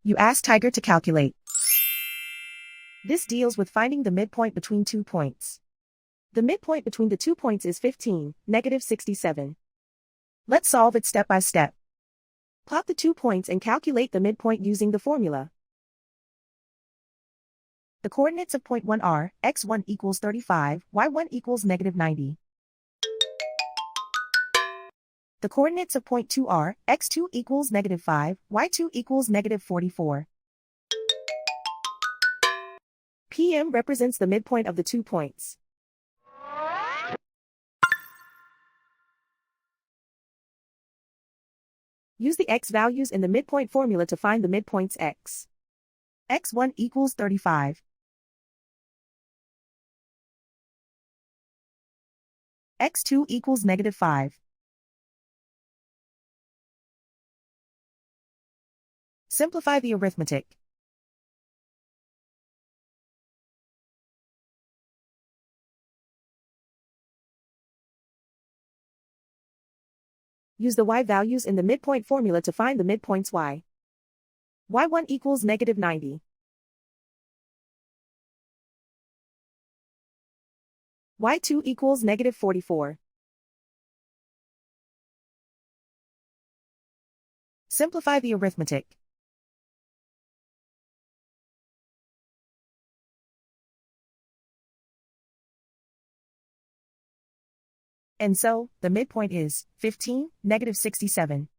You ask Tiger to calculate. This deals with finding the midpoint between 2 points. The midpoint between the 2 points is 15, negative 67. Let's solve it step by step. Plot the 2 points and calculate the midpoint using the formula. The coordinates of point 1 are, x1 equals 35, y1 equals negative 90. The coordinates of point 2 are, x2 equals negative 5, y2 equals negative 44. PM represents the midpoint of the 2 points. Use the x values in the midpoint formula to find the midpoints x. x1 equals 35. x2 equals negative 5. Simplify the arithmetic. Use the y values in the midpoint formula to find the midpoints y. y1 equals negative 90. y2 equals negative 44. Simplify the arithmetic. And so, the midpoint is 15, negative 67.